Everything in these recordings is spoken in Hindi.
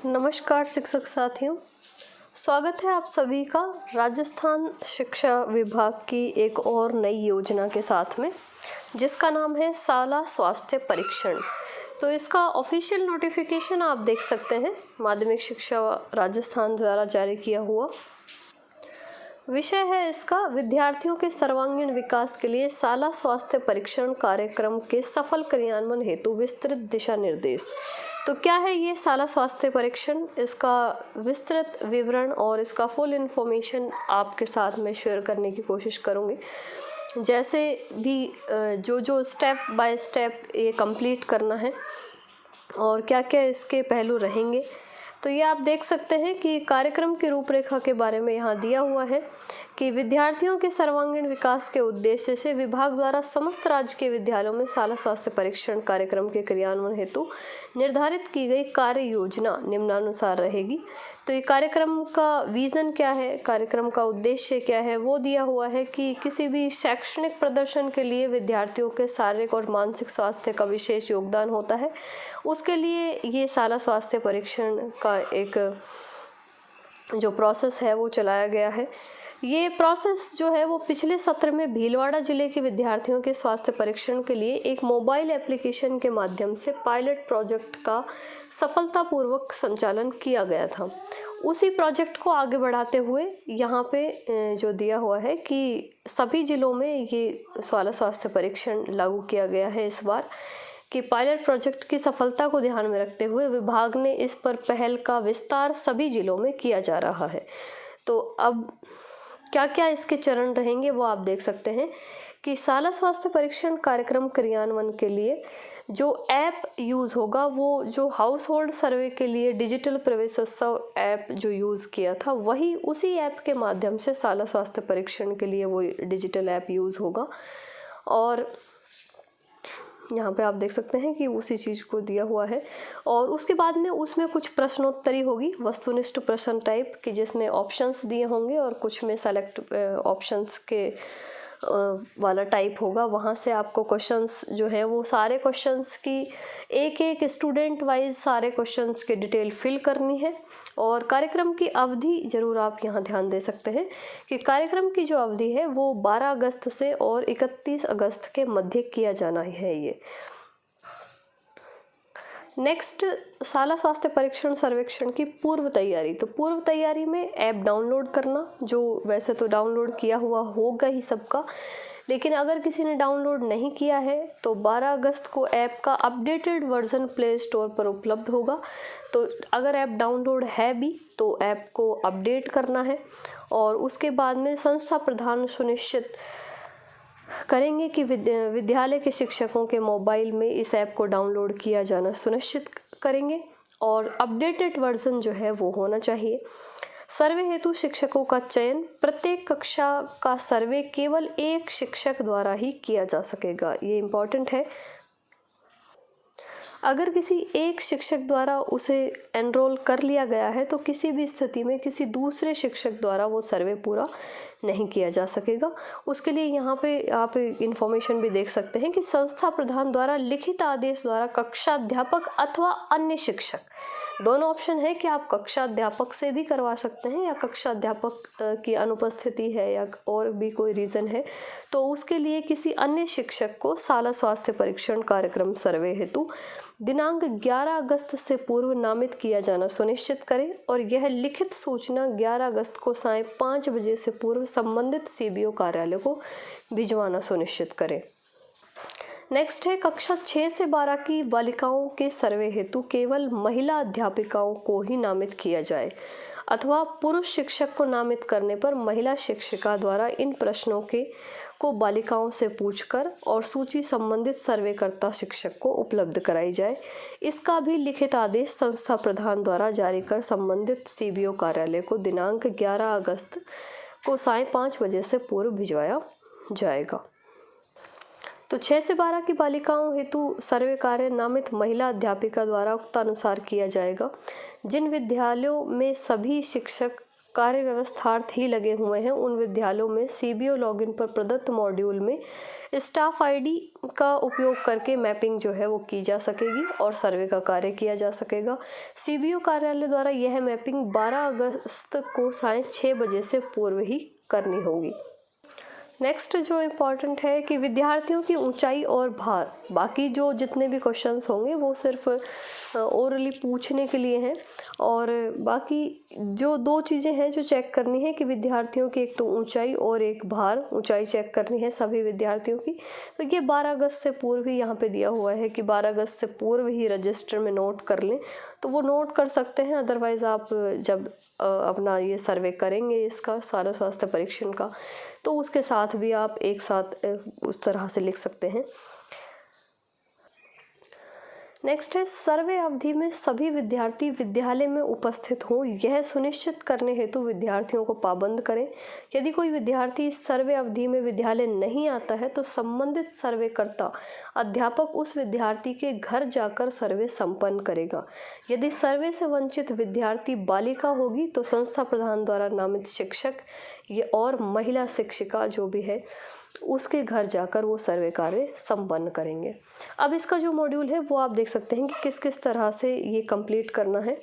नमस्कार शिक्षक साथियों, स्वागत है आप सभी का राजस्थान शिक्षा विभाग की एक और नई योजना के साथ में, जिसका नाम है शाला स्वास्थ्य परीक्षण। तो इसका ऑफिशियल नोटिफिकेशन आप देख सकते हैं, माध्यमिक शिक्षा राजस्थान द्वारा जारी किया हुआ। विषय है इसका विद्यार्थियों के सर्वांगीण विकास के लिए शाला स्वास्थ्य परीक्षण कार्यक्रम के सफल क्रियान्वयन हेतु विस्तृत दिशा निर्देश। तो क्या है ये शाला स्वास्थ्य परीक्षण, इसका विस्तृत विवरण और इसका फुल इन्फॉर्मेशन आपके साथ में शेयर करने की कोशिश करूँगी। जैसे भी जो स्टेप बाय स्टेप ये कंप्लीट करना है और क्या क्या इसके पहलू रहेंगे, तो ये आप देख सकते हैं कि कार्यक्रम की रूपरेखा के बारे में यहाँ दिया हुआ है कि विद्यार्थियों के सर्वांगीण विकास के उद्देश्य से विभाग द्वारा समस्त राज्य के विद्यालयों में शाला स्वास्थ्य परीक्षण कार्यक्रम के क्रियान्वयन हेतु निर्धारित की गई कार्य योजना निम्नानुसार रहेगी। तो ये कार्यक्रम का विजन क्या है, कार्यक्रम का उद्देश्य क्या है, वो दिया हुआ है कि किसी भी शैक्षणिक प्रदर्शन के लिए विद्यार्थियों के शारीरिक और मानसिक स्वास्थ्य का विशेष योगदान होता है। उसके लिए ये शाला स्वास्थ्य परीक्षण का एक जो प्रोसेस है वो चलाया गया है। ये प्रोसेस जो है वो पिछले सत्र में भीलवाड़ा जिले के विद्यार्थियों के स्वास्थ्य परीक्षण के लिए एक मोबाइल एप्लीकेशन के माध्यम से पायलट प्रोजेक्ट का सफलतापूर्वक संचालन किया गया था। उसी प्रोजेक्ट को आगे बढ़ाते हुए यहाँ पे जो दिया हुआ है कि सभी जिलों में ये शाला स्वास्थ्य परीक्षण लागू किया गया है इस बार, कि पायलट प्रोजेक्ट की सफलता को ध्यान में रखते हुए विभाग ने इस पर पहल का विस्तार सभी जिलों में किया जा रहा है। तो अब क्या क्या इसके चरण रहेंगे वो आप देख सकते हैं कि शाला स्वास्थ्य परीक्षण कार्यक्रम क्रियान्वयन के लिए जो ऐप यूज़ होगा, वो जो हाउस होल्ड सर्वे के लिए डिजिटल प्रवेशोत्सव ऐप जो यूज़ किया था, वही उसी ऐप के माध्यम से शाला स्वास्थ्य परीक्षण के लिए वो डिजिटल ऐप यूज़ होगा। और यहाँ पे आप देख सकते हैं कि उसी चीज़ को दिया हुआ है। और उसके बाद में उसमें कुछ प्रश्नोत्तरी होगी, वस्तुनिष्ठ प्रश्न टाइप की, जिसमें ऑप्शंस दिए होंगे और कुछ में सेलेक्ट ऑप्शंस के वाला टाइप होगा। वहाँ से आपको क्वेश्चंस जो है वो सारे क्वेश्चंस की एक एक स्टूडेंट वाइज सारे क्वेश्चंस की डिटेल फिल करनी है। और कार्यक्रम की अवधि ज़रूर आप यहाँ ध्यान दे सकते हैं कि कार्यक्रम की जो अवधि है वो 12 अगस्त से और 31 अगस्त के मध्य किया जाना है। ये नेक्स्ट शाला स्वास्थ्य परीक्षण सर्वेक्षण की पूर्व तैयारी। तो पूर्व तैयारी में ऐप डाउनलोड करना, जो वैसे तो डाउनलोड किया हुआ होगा ही सबका, लेकिन अगर किसी ने डाउनलोड नहीं किया है तो 12 अगस्त को ऐप का अपडेटेड वर्जन प्ले स्टोर पर उपलब्ध होगा। तो अगर ऐप डाउनलोड है भी तो ऐप को अपडेट करना है। और उसके बाद में संस्था प्रधान सुनिश्चित करेंगे कि विद्यालय के शिक्षकों के मोबाइल में इस ऐप को डाउनलोड किया जाना सुनिश्चित करेंगे और अपडेटेड वर्जन जो है वो होना चाहिए। सर्वे हेतु शिक्षकों का चयन, प्रत्येक कक्षा का सर्वे केवल एक शिक्षक द्वारा ही किया जा सकेगा। ये इम्पॉर्टेंट है। अगर किसी एक शिक्षक द्वारा उसे एनरोल कर लिया गया है तो किसी भी स्थिति में किसी दूसरे शिक्षक द्वारा वो सर्वे पूरा नहीं किया जा सकेगा। उसके लिए यहाँ पे आप इंफॉर्मेशन भी देख सकते हैं कि संस्था प्रधान द्वारा लिखित आदेश द्वारा कक्षा अध्यापक अथवा अन्य शिक्षक, दोनों ऑप्शन है कि आप कक्षा अध्यापक से भी करवा सकते हैं, या कक्षा अध्यापक की अनुपस्थिति है या और भी कोई रीज़न है तो उसके लिए किसी अन्य शिक्षक को शाला स्वास्थ्य परीक्षण कार्यक्रम सर्वे हेतु दिनांक 11 अगस्त से पूर्व नामित किया जाना सुनिश्चित करें और यह लिखित सूचना 11 अगस्त को सायं 5 बजे से पूर्व संबंधित सीबीओ कार्यालय को भिजवाना सुनिश्चित करें। नेक्स्ट है कक्षा 6 से 12 की बालिकाओं के सर्वे हेतु केवल महिला अध्यापिकाओं को ही नामित किया जाए अथवा पुरुष शिक्षक को नामित करने पर महिला शिक्षिका द्वारा इन प्रश्नों को बालिकाओं से पूछकर और सूची संबंधित सर्वेकर्ता शिक्षक को उपलब्ध कराई जाए। इसका भी लिखित आदेश संस्था प्रधान द्वारा जारी कर संबंधित सीबीओ कार्यालय को दिनांक 11 अगस्त को सायं 5 बजे से पूर्व भिजवाया जाएगा। तो 6 से 12 की बालिकाओं हेतु सर्वे कार्य नामित महिला अध्यापिका द्वारा उक्तानुसार किया जाएगा। जिन विद्यालयों में सभी शिक्षक कार्य व्यवस्थार्थ ही लगे हुए हैं उन विद्यालयों में सीबीओ लॉगिन पर प्रदत्त मॉड्यूल में स्टाफ आईडी का उपयोग करके मैपिंग जो है वो की जा सकेगी और सर्वे का कार्य किया जा सकेगा। सीबीओ कार्यालय द्वारा यह मैपिंग 12 अगस्त को साढ़े 6 बजे से पूर्व ही करनी होगी। नेक्स्ट जो इम्पॉर्टेंट है कि विद्यार्थियों की ऊंचाई और भार, बाकी जो जितने भी क्वेश्चंस होंगे वो सिर्फ ओरली पूछने के लिए हैं और बाकी जो 2 चीज़ें हैं जो चेक करनी है कि विद्यार्थियों की एक तो ऊंचाई और एक भार, ऊंचाई चेक करनी है सभी विद्यार्थियों की। तो ये 12 अगस्त से पूर्व ही यहाँ पे दिया हुआ है कि 12 अगस्त से पूर्व ही रजिस्टर में नोट कर लें, तो वो नोट कर सकते हैं। अदरवाइज़ आप जब अपना ये सर्वे करेंगे इसका सारा स्वास्थ्य परीक्षण का, तो उसके साथ भी आप एक साथ उस तरह से लिख सकते हैं। नेक्स्ट है सर्वे अवधि में सभी विद्यार्थी विद्यालय में उपस्थित हों, यह सुनिश्चित करने हेतु विद्यार्थियों को पाबंद करें। यदि कोई विद्यार्थी इस सर्वे अवधि में विद्यालय नहीं आता है तो संबंधित सर्वेकर्ता अध्यापक उस विद्यार्थी के घर जाकर सर्वे संपन्न करेगा। यदि सर्वे से वंचित विद्यार्थी बालिका होगी तो संस्था प्रधान द्वारा नामित शिक्षक ये और महिला शिक्षिका जो भी है उसके घर जाकर वो सर्वे कार्य संपन्न करेंगे। अब इसका जो मॉड्यूल है वो आप देख सकते हैं कि किस किस तरह से ये कंप्लीट करना है।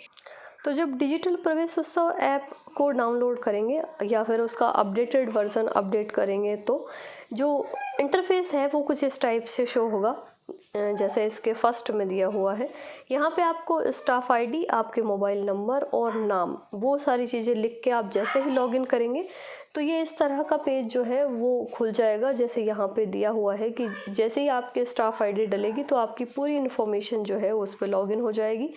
तो जब डिजिटल प्रवेश उत्सव ऐप को डाउनलोड करेंगे या फिर उसका अपडेटेड वर्जन अपडेट करेंगे तो जो इंटरफेस है वो कुछ इस टाइप से शो होगा जैसे इसके फर्स्ट में दिया हुआ है। यहाँ पे आपको स्टाफ आईडी, आपके मोबाइल नंबर और नाम, वो सारी चीज़ें लिख के आप जैसे ही लॉगिन करेंगे तो ये इस तरह का पेज जो है वो खुल जाएगा। जैसे यहाँ पे दिया हुआ है कि जैसे ही आपके स्टाफ आईडी डलेगी तो आपकी पूरी इन्फॉर्मेशन जो है उस पर लॉगिन हो जाएगी।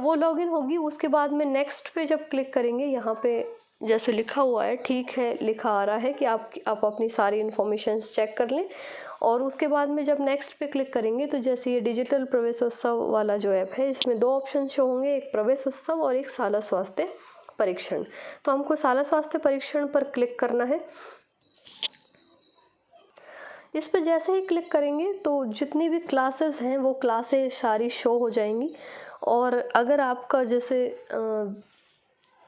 वो लॉगिन होगी, उसके बाद में नेक्स्ट पे जब क्लिक करेंगे यहाँ पे जैसे लिखा हुआ है, ठीक है लिखा आ रहा है कि आप अपनी सारी इन्फॉर्मेशन चेक कर लें। और उसके बाद में जब नेक्स्ट पे क्लिक करेंगे तो जैसे ये डिजिटल प्रवेश उत्सव वाला जो ऐप है इसमें 2 ऑप्शन शो होंगे, एक प्रवेश उत्सव और एक शाला स्वास्थ्य परीक्षण। तो हमको शाला स्वास्थ्य परीक्षण पर क्लिक करना है। इस पर जैसे ही क्लिक करेंगे तो जितनी भी क्लासेस हैं वो क्लासेस सारी शो हो जाएंगी। और अगर आपका जैसे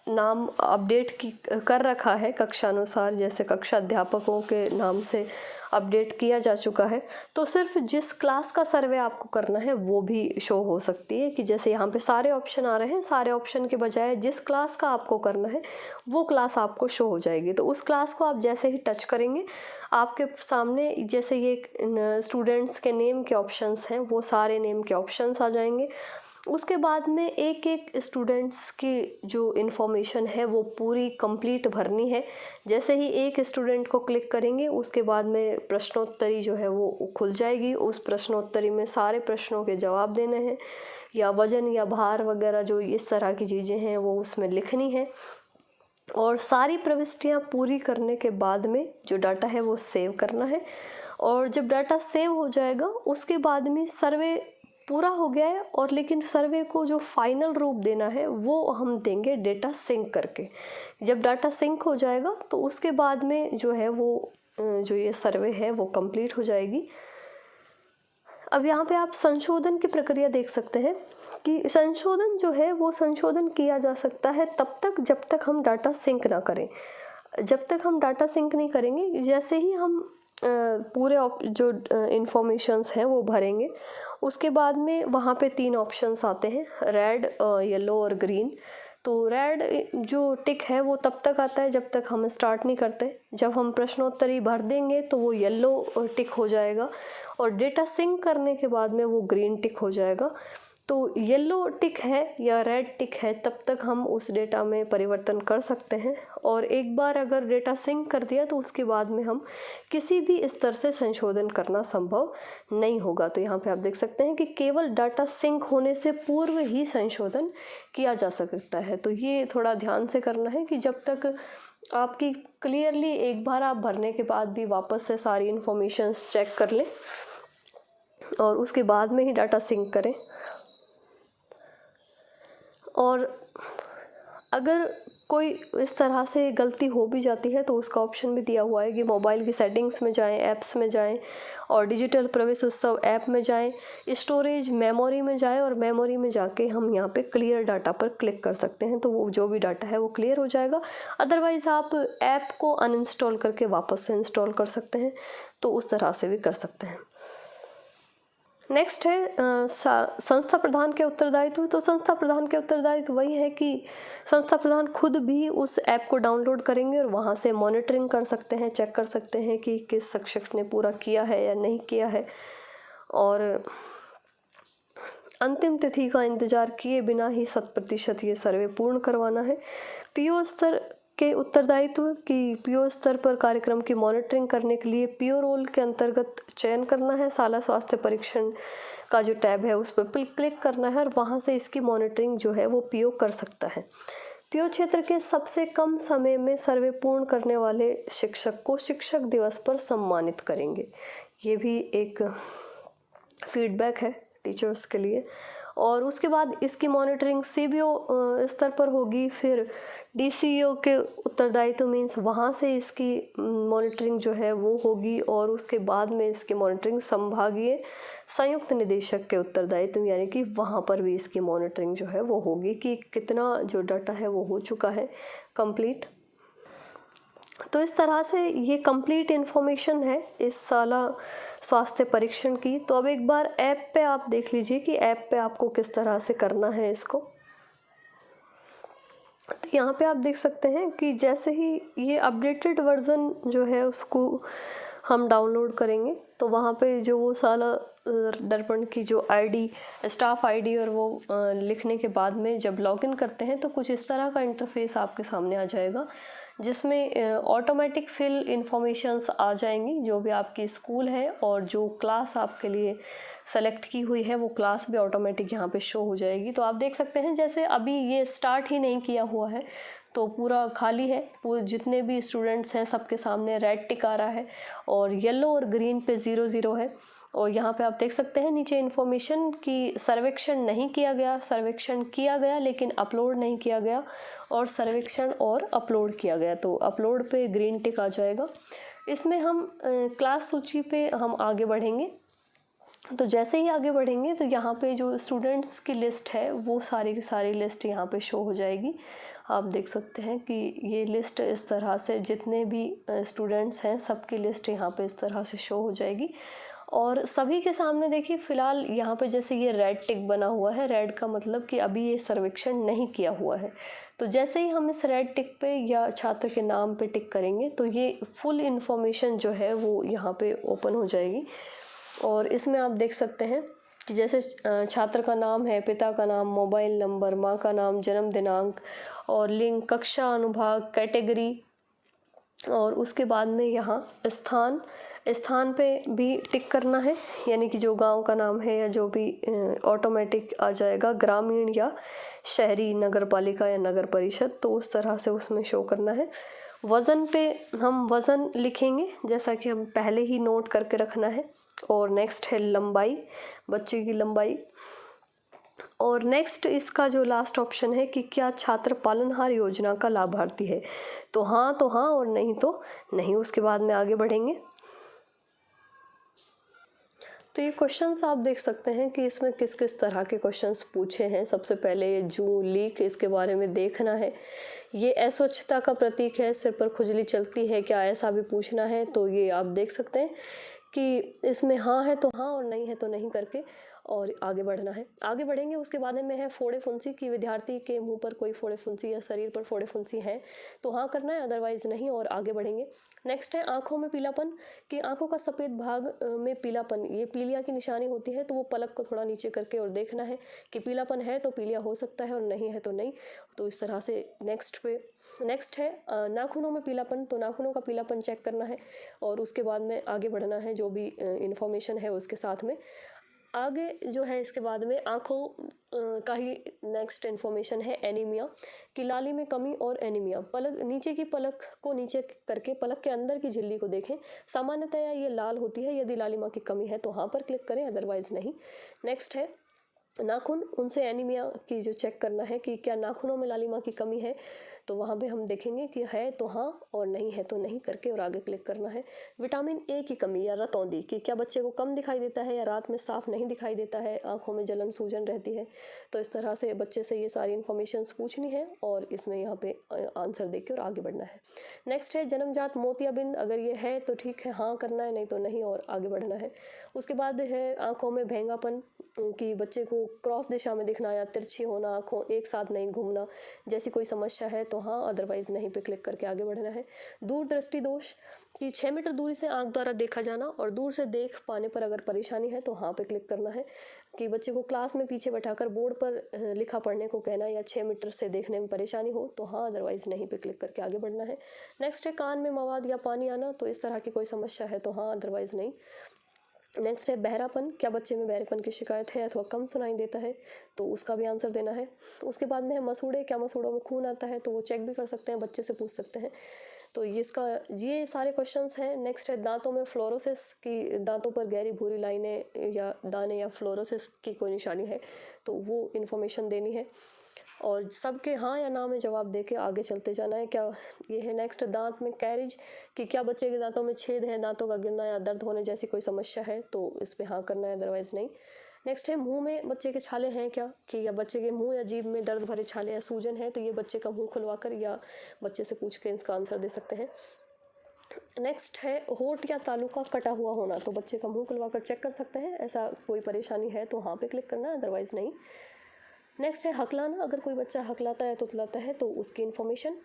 नाम अपडेट कर रखा है कक्षानुसार, जैसे कक्षा अध्यापकों के नाम से अपडेट किया जा चुका है, तो सिर्फ जिस क्लास का सर्वे आपको करना है वो भी शो हो सकती है। कि जैसे यहाँ पे सारे ऑप्शन आ रहे हैं, सारे ऑप्शन के बजाय जिस क्लास का आपको करना है वो क्लास आपको शो हो जाएगी। तो उस क्लास को आप जैसे ही टच करेंगे आपके सामने जैसे ये स्टूडेंट्स के नेम के ऑप्शंस हैं वो सारे नेम के ऑप्शंस आ जाएंगे। उसके बाद में एक एक स्टूडेंट्स की जो इन्फॉर्मेशन है वो पूरी कंप्लीट भरनी है। जैसे ही एक स्टूडेंट को क्लिक करेंगे उसके बाद में प्रश्नोत्तरी जो है वो खुल जाएगी। उस प्रश्नोत्तरी में सारे प्रश्नों के जवाब देने हैं, या वजन या भार वगैरह जो इस तरह की चीज़ें हैं वो उसमें लिखनी है। और सारी प्रविष्टियाँ पूरी करने के बाद में जो डाटा है वो सेव करना है। और जब डाटा सेव हो जाएगा उसके बाद में सर्वे पूरा हो गया है, और लेकिन सर्वे को जो फाइनल रूप देना है वो हम देंगे डेटा सिंक करके। जब डाटा सिंक हो जाएगा तो उसके बाद में जो है वो जो ये सर्वे है वो कंप्लीट हो जाएगी। अब यहाँ पे आप संशोधन की प्रक्रिया देख सकते हैं कि संशोधन जो है वो संशोधन किया जा सकता है तब तक जब तक हम डाटा सिंक ना करें। जब तक हम डाटा सिंक नहीं करेंगे, जैसे ही हम पूरे जो इन्फॉर्मेशंस हैं वो भरेंगे उसके बाद में वहाँ पे 3 ऑप्शंस आते हैं, रेड, येलो और ग्रीन। तो रेड जो टिक है वो तब तक आता है जब तक हम स्टार्ट नहीं करते। जब हम प्रश्नोत्तरी भर देंगे तो वो येलो टिक हो जाएगा, और डेटा सिंक करने के बाद में वो ग्रीन टिक हो जाएगा। तो येलो टिक है या रेड टिक है तब तक हम उस डेटा में परिवर्तन कर सकते हैं। और एक बार अगर डेटा सिंक कर दिया तो उसके बाद में हम किसी भी स्तर से संशोधन करना संभव नहीं होगा। तो यहाँ पे आप देख सकते हैं कि केवल डाटा सिंक होने से पूर्व ही संशोधन किया जा सकता है। तो ये थोड़ा ध्यान से करना है कि जब तक आपकी क्लियरली एक बार आप भरने के बाद भी वापस से सारी इन्फॉर्मेशन चेक कर लें और उसके बाद में ही डाटा सिंक करें। और अगर कोई इस तरह से गलती हो भी जाती है तो उसका ऑप्शन भी दिया हुआ है कि मोबाइल की सेटिंग्स में जाएं, ऐप्स में जाएं और डिजिटल प्रवेश उत्सव ऐप में जाएं, स्टोरेज मेमोरी में जाएं और मेमोरी में जाके हम यहाँ पे क्लियर डाटा पर क्लिक कर सकते हैं, तो वो जो भी डाटा है वो क्लियर हो जाएगा। अदरवाइज़ आप ऐप को अनइंस्टॉल करके वापस से इंस्टॉल कर सकते हैं, तो उस तरह से भी कर सकते हैं। नेक्स्ट है संस्था प्रधान के उत्तरदायित्व। तो संस्था प्रधान के उत्तरदायित्व वही है कि संस्था प्रधान खुद भी उस ऐप को डाउनलोड करेंगे और वहाँ से मॉनिटरिंग कर सकते हैं, चेक कर सकते हैं कि किस शिक्षक ने पूरा किया है या नहीं किया है, और अंतिम तिथि का इंतज़ार किए बिना ही 100% ये सर्वे पूर्ण करवाना है। पीओ स्तर के उत्तरदायित्व कि पीओ स्तर पर कार्यक्रम की मॉनिटरिंग करने के लिए पीओ रोल के अंतर्गत चयन करना है। शाला स्वास्थ्य परीक्षण का जो टैब है उस पर क्लिक करना है और वहाँ से इसकी मॉनिटरिंग जो है वो पीओ कर सकता है। पीओ क्षेत्र के सबसे कम समय में सर्वे पूर्ण करने वाले शिक्षक को शिक्षक दिवस पर सम्मानित करेंगे। ये भी एक फीडबैक है टीचर्स के लिए। और उसके बाद इसकी मॉनिटरिंग सीबीओ स्तर पर होगी, फिर डीसीईओ के उत्तरदायित्व मीन्स वहाँ से इसकी मॉनिटरिंग जो है वो होगी, और उसके बाद में इसकी मॉनिटरिंग संभागीय संयुक्त निदेशक के उत्तरदायित्व, यानी कि वहाँ पर भी इसकी मॉनिटरिंग जो है वो होगी कि कितना जो डाटा है वो हो चुका है कंप्लीट। तो इस तरह से ये कंप्लीट इन्फॉर्मेशन है इस साला स्वास्थ्य परीक्षण की। तो अब एक बार ऐप पे आप देख लीजिए कि ऐप पे आपको किस तरह से करना है इसको। तो यहाँ पे आप देख सकते हैं कि जैसे ही ये अपडेटेड वर्ज़न जो है उसको हम डाउनलोड करेंगे तो वहाँ पे जो वो साला दर्पण की जो आईडी, स्टाफ आईडी और वो लिखने के बाद में जब लॉगिन करते हैं तो कुछ इस तरह का इंटरफेस आपके सामने आ जाएगा, जिसमें ऑटोमेटिक फिल इन्फॉर्मेशंस आ जाएंगी जो भी आपकी स्कूल है, और जो क्लास आपके लिए सेलेक्ट की हुई है वो क्लास भी ऑटोमेटिक यहाँ पे शो हो जाएगी। तो आप देख सकते हैं जैसे अभी ये स्टार्ट ही नहीं किया हुआ है तो पूरा खाली है, पूरे जितने भी स्टूडेंट्स हैं सबके सामने रेड टिक आ रहा है और येलो और ग्रीन पे 0 है। और यहाँ पे आप देख सकते हैं नीचे इन्फॉर्मेशन की सर्वेक्षण नहीं किया गया, सर्वेक्षण किया गया लेकिन अपलोड नहीं किया गया, और सर्वेक्षण और अपलोड किया गया, तो अपलोड पे ग्रीन टिक आ जाएगा। इसमें हम क्लास सूची पे हम आगे बढ़ेंगे। तो जैसे ही आगे बढ़ेंगे तो यहाँ पे जो स्टूडेंट्स की लिस्ट है वो सारी की सारी लिस्ट यहाँ पे शो हो जाएगी। आप देख सकते हैं कि ये लिस्ट इस तरह से जितने भी स्टूडेंट्स हैं सबकी लिस्ट यहाँ पे इस तरह से शो हो जाएगी। और सभी के सामने देखिए फ़िलहाल यहाँ पे जैसे ये रेड टिक बना हुआ है, रेड का मतलब कि अभी ये सर्वेक्षण नहीं किया हुआ है। तो जैसे ही हम इस रेड टिक पे या छात्र के नाम पे टिक करेंगे तो ये फुल इन्फॉर्मेशन जो है वो यहाँ पे ओपन हो जाएगी। और इसमें आप देख सकते हैं कि जैसे छात्र का नाम है, पिता का नाम, मोबाइल नंबर, माँ का नाम, जन्म दिनांक और लिंग, कक्षा, अनुभाग, कैटेगरी, और उसके बाद में यहाँ स्थान पे भी टिक करना है, यानी कि जो गांव का नाम है या जो भी ऑटोमेटिक आ जाएगा, ग्रामीण या शहरी, नगर पालिका या नगर परिषद, तो उस तरह से उसमें शो करना है। वज़न पे हम वज़न लिखेंगे जैसा कि हम पहले ही नोट करके रखना है। और नेक्स्ट है लंबाई, बच्चे की लंबाई। और नेक्स्ट इसका जो लास्ट ऑप्शन है कि क्या छात्र पालनहार योजना का लाभार्थी है, तो हाँ और नहीं तो नहीं। उसके बाद में आगे बढ़ेंगे। तो ये क्वेश्चंस आप देख सकते हैं कि इसमें किस किस तरह के क्वेश्चंस पूछे हैं। सबसे पहले ये जूं लीक, इसके बारे में देखना है। ये अस्वच्छता का प्रतीक है, सिर पर खुजली चलती है क्या, ऐसा भी पूछना है। तो ये आप देख सकते हैं कि इसमें हाँ है तो हाँ और नहीं है तो नहीं करके और आगे बढ़ना है। आगे बढ़ेंगे उसके बाद में है फोड़े फुंसी, कि विद्यार्थी के मुंह पर कोई फोड़े फुंसी या शरीर पर फोड़े फुंसी है तो हाँ करना है, अदरवाइज़ नहीं, और आगे बढ़ेंगे। नेक्स्ट है आँखों में पीलापन, कि आँखों का सफ़ेद भाग में पीलापन, ये पीलिया की निशानी होती है, तो वो पलक को थोड़ा नीचे करके और देखना है कि पीलापन है तो पीलिया हो सकता है और नहीं है तो नहीं। तो इस तरह से नेक्स्ट है नाखूनों में पीलापन, तो नाखूनों का पीलापन चेक करना है और उसके बाद में आगे बढ़ना है जो भी इन्फॉर्मेशन है उसके साथ में। आगे जो है इसके बाद में आँखों का ही नेक्स्ट इन्फॉर्मेशन है एनीमिया, कि लाली में कमी और एनीमिया। पलक, नीचे की पलक को नीचे करके पलक के अंदर की झिल्ली को देखें, सामान्यतया ये लाल होती है, यदि लालिमा की कमी है तो हाँ पर क्लिक करें, अदरवाइज़ नहीं। नेक्स्ट है नाखून, उनसे एनीमिया की जो चेक करना है कि क्या नाखूनों में लालिमा की कमी है, तो वहाँ पे हम देखेंगे कि है तो हाँ और नहीं है तो नहीं करके और आगे क्लिक करना है। विटामिन ए की कमी या रतौंधी कि क्या बच्चे को कम दिखाई देता है या रात में साफ नहीं दिखाई देता है, आँखों में जलन सूजन रहती है। तो इस तरह से बच्चे से ये सारी इन्फॉर्मेशंस पूछनी है और इसमें यहाँ पे आंसर देके और आगे बढ़ना है। नेक्स्ट है जन्मजात मोतियाबिंद, अगर ये है तो ठीक है हाँ करना है, नहीं तो नहीं और आगे बढ़ना है। उसके बाद है आँखों में भेंगापन कि बच्चे को क्रॉस दिशा में दिखना या तिरछी होना, आँखों एक साथ नहीं घूमना जैसी कोई समस्या है तो हाँ, अदरवाइज़ नहीं पे क्लिक करके आगे बढ़ना है। दूरदृष्टि दोष कि 6 मीटर दूरी से आँख द्वारा देखा जाना और दूर से देख पाने पर अगर परेशानी है तो हाँ पे क्लिक करना है। कि बच्चे को क्लास में पीछे बैठाकर बोर्ड पर लिखा पढ़ने को कहना या 6 मीटर से देखने में परेशानी हो तो हाँ, अदरवाइज़ नहीं पे क्लिक करके आगे बढ़ना है। नेक्स्ट है कान में मवाद या पानी आना, तो इस तरह की कोई समस्या है तो हाँ, अदरवाइज़ नहीं। नेक्स्ट है बहरापन, क्या बच्चे में बहरेपन की शिकायत है अथवा कम सुनाई देता है, तो उसका भी आंसर देना है। उसके बाद में है मसूड़े, क्या मसूड़ों में खून आता है, तो वो चेक भी कर सकते हैं, बच्चे से पूछ सकते हैं। तो ये सारे क्वेश्चंस हैं। नेक्स्ट है दांतों में फ्लोरोसिस की दांतों पर गहरी भूरी लाइनें या दाने या फ्लोरोसिस की कोई निशानी है तो वो इन्फॉर्मेशन देनी है और सबके हाँ या ना में जवाब देके आगे चलते जाना है। क्या ये है नेक्स्ट दांत में कैरिज कि क्या बच्चे के दांतों में छेद है, दांतों का गिरना या दर्द होने जैसी कोई समस्या है तो इस पे हाँ करना है, अदरवाइज़ नहीं। नेक्स्ट है मुंह में बच्चे के छाले हैं क्या, कि या बच्चे के मुंह या जीभ में दर्द भरे छाले या सूजन है तो ये बच्चे का मुंह खुलवाकर या बच्चे से पूछ के इसका आंसर दे सकते हैं। नेक्स्ट है होंठ या तालू का कटा हुआ होना, तो बच्चे का मुंह खुलवाकर चेक कर सकते हैं, ऐसा कोई परेशानी है तो हाँ पे क्लिक करना है, अदरवाइज़ नहीं। नेक्स्ट है हकलाना, अगर कोई बच्चा हकलाता है तुतलाता है तो उसकी इन्फॉर्मेशन।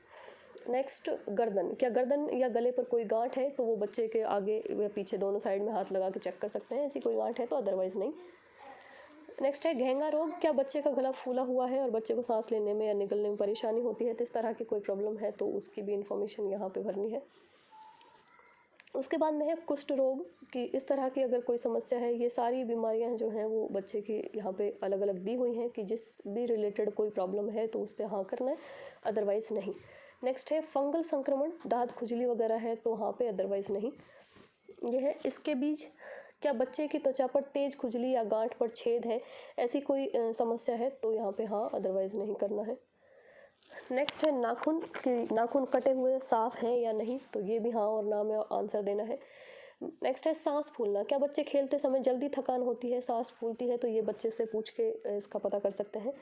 नेक्स्ट गर्दन, क्या गर्दन या गले पर कोई गांठ है तो वो बच्चे के आगे या पीछे दोनों साइड में हाथ लगा के चेक कर सकते हैं, ऐसी कोई गांठ है तो अदरवाइज़ नहीं। नेक्स्ट है घेंगा रोग, क्या बच्चे का गला फूला हुआ है और बच्चे को सांस लेने में या निकलने में परेशानी होती है तो इस तरह की कोई प्रॉब्लम है तो उसकी भी इन्फॉर्मेशन यहाँ पे भरनी है। उसके बाद में है कुष्ठ रोग कि इस तरह की अगर कोई समस्या है, ये सारी बीमारियां जो हैं वो बच्चे की यहाँ पे अलग अलग दी हुई हैं कि जिस भी रिलेटेड कोई प्रॉब्लम है तो उस पर हाँ करना है, अदरवाइज़ नहीं। नेक्स्ट है फंगल संक्रमण, दांत खुजली वगैरह है तो हाँ पे, अदरवाइज़ नहीं। यह है इसके बीज, क्या बच्चे की त्वचा पर तेज खुजली या गांठ पर छेद है, ऐसी कोई समस्या है तो यहाँ पे हाँ, अदरवाइज़ नहीं करना है। नेक्स्ट है नाखून कि नाखून कटे हुए साफ हैं या नहीं, तो ये भी हाँ और ना में आंसर देना है। नेक्स्ट है सांस फूलना, क्या बच्चे खेलते समय जल्दी थकान होती है, सांस फूलती है, तो ये बच्चे से पूछ के इसका पता कर सकते हैं।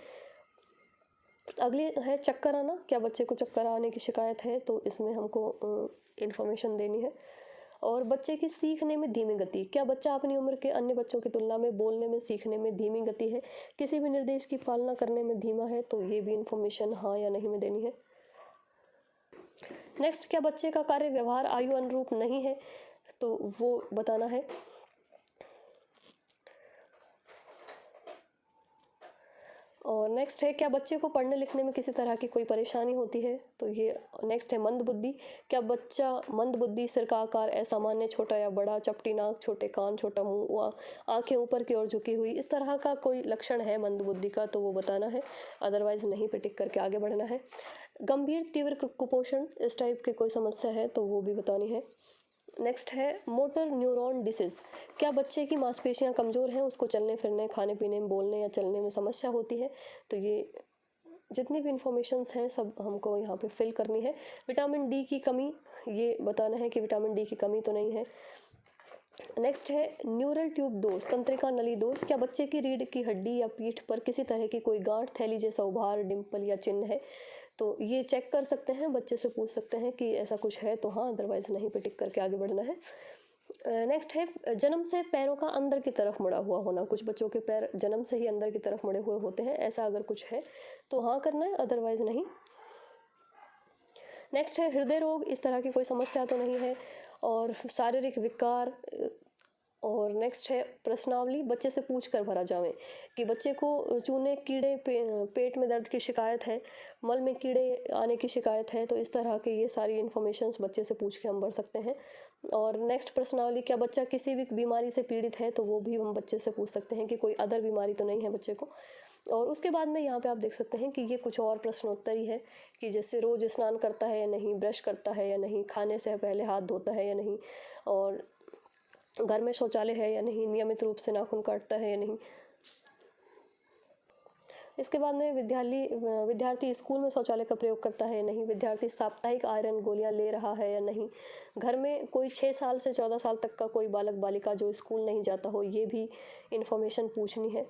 अगली है चक्कर आना, क्या बच्चे को चक्कर आने की शिकायत है तो इसमें हमको इन्फॉर्मेशन देनी है। और बच्चे की सीखने में धीमी गति, क्या बच्चा अपनी उम्र के अन्य बच्चों की तुलना में बोलने में सीखने में धीमी गति है, किसी भी निर्देश की पालना करने में धीमा है, तो ये भी इन्फॉर्मेशन हाँ या नहीं में देनी है। नेक्स्ट, क्या बच्चे का कार्य व्यवहार आयु अनुरूप नहीं है, तो वो बताना है। और नेक्स्ट है क्या बच्चे को पढ़ने लिखने में किसी तरह की कोई परेशानी होती है, तो ये नेक्स्ट है मंद बुद्धि, क्या बच्चा मंद बुद्धि, सिर का आकार असामान्य छोटा या बड़ा, चपटी नाक, छोटे कान, छोटा मुंह, आंखें ऊपर की ओर झुकी हुई, इस तरह का कोई लक्षण है मंद बुद्धि का तो वो बताना है, अदरवाइज नहीं पे टिक करके आगे बढ़ना है। गंभीर तीव्र कुपोषण, इस टाइप की कोई समस्या है तो वो भी बतानी है। नेक्स्ट है मोटर न्यूरॉन डिसीज, क्या बच्चे की मांसपेशियां कमज़ोर हैं, उसको चलने फिरने, खाने पीने में, बोलने या चलने में समस्या होती है, तो ये जितनी भी इंफॉर्मेशंस हैं सब हमको यहाँ पे फिल करनी है। विटामिन डी की कमी, ये बताना है कि विटामिन डी की कमी तो नहीं है। नेक्स्ट है न्यूरल ट्यूब दोष, तंत्रिका नली दोष, क्या बच्चे की रीढ़ की हड्डी या पीठ पर किसी तरह की कोई गांठ, थैली जैसा उभार, डिम्पल या चिन्ह है, तो ये चेक कर सकते हैं, बच्चे से पूछ सकते हैं कि ऐसा कुछ है तो हाँ, अदरवाइज़ नहीं पे टिक करके आगे बढ़ना है। नेक्स्ट है जन्म से पैरों का अंदर की तरफ मुड़ा हुआ होना, कुछ बच्चों के पैर जन्म से ही अंदर की तरफ मुड़े हुए होते हैं, ऐसा अगर कुछ है तो हाँ करना है, अदरवाइज़ नहीं। नेक्स्ट है हृदय रोग, इस तरह की कोई समस्या तो नहीं है। और शारीरिक विकार। और नेक्स्ट है प्रश्नावली, बच्चे से पूछ कर भरा जावे कि बच्चे को चूने कीड़े पेट में दर्द की शिकायत है, मल में कीड़े आने की शिकायत है, तो इस तरह के ये सारी इन्फॉर्मेशंस बच्चे से पूछ के हम भर सकते हैं। और नेक्स्ट प्रश्नावली, क्या बच्चा किसी भी बीमारी से पीड़ित है, तो वो भी हम बच्चे से पूछ सकते हैं कि कोई अदर बीमारी तो नहीं है बच्चे को। और उसके बाद में यहाँ पे आप देख सकते हैं कि ये कुछ और प्रश्नोत्तर ही है कि जैसे रोज़ स्नान करता है या नहीं, ब्रश करता है या नहीं, खाने से पहले हाथ धोता है या नहीं, और घर में शौचालय है या नहीं, नियमित रूप से नाखून काटता है या नहीं। इसके बाद में विद्यार्थी स्कूल में शौचालय का प्रयोग करता है या नहीं, विद्यार्थी साप्ताहिक आयरन गोलियां ले रहा है या नहीं, घर में कोई 6 साल से 14 साल तक का कोई बालक बालिका जो स्कूल नहीं जाता हो, ये भी इन्फॉर्मेशन पूछनी है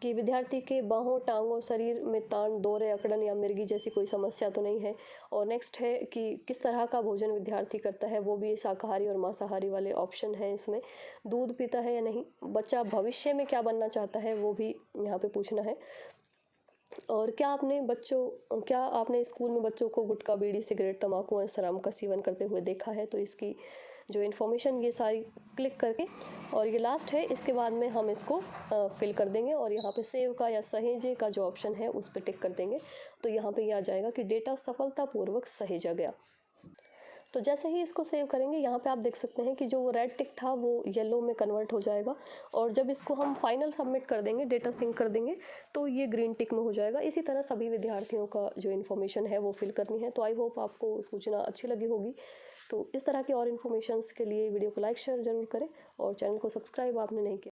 कि विद्यार्थी के बाहों टांगों शरीर में ताण दौरे अकड़न या मिर्गी जैसी कोई समस्या तो नहीं है। और नेक्स्ट है कि किस तरह का भोजन विद्यार्थी करता है, वो भी शाकाहारी और मांसाहारी वाले ऑप्शन हैं इसमें। दूध पीता है या नहीं, बच्चा भविष्य में क्या बनना चाहता है वो भी यहाँ पे पूछना है। और क्या आपने स्कूल में बच्चों को गुटखा बीड़ी सिगरेट तंबाकू और शराब का सेवन करते हुए देखा है, तो इसकी जो इन्फॉर्मेशन ये सारी क्लिक करके, और ये लास्ट है, इसके बाद में हम इसको फिल कर देंगे और यहाँ पे सेव का या सहेजे का जो ऑप्शन है उस पर टिक कर देंगे। तो यहाँ पे ये आ जाएगा कि डेटा सफलतापूर्वक सहेजा गया। तो जैसे ही इसको सेव करेंगे, यहाँ पे आप देख सकते हैं कि जो रेड टिक था वो येलो में कन्वर्ट हो जाएगा, और जब इसको हम फाइनल सबमिट कर देंगे, डेटा सिंक कर देंगे, तो ये ग्रीन टिक में हो जाएगा। इसी तरह सभी विद्यार्थियों का जो इन्फॉर्मेशन है वो फिल करनी है। तो आई होप आपको सूचना अच्छी लगी होगी। तो इस तरह की और इन्फॉर्मेशंस के लिए वीडियो को लाइक शेयर ज़रूर करें और चैनल को सब्सक्राइब आपने नहीं किया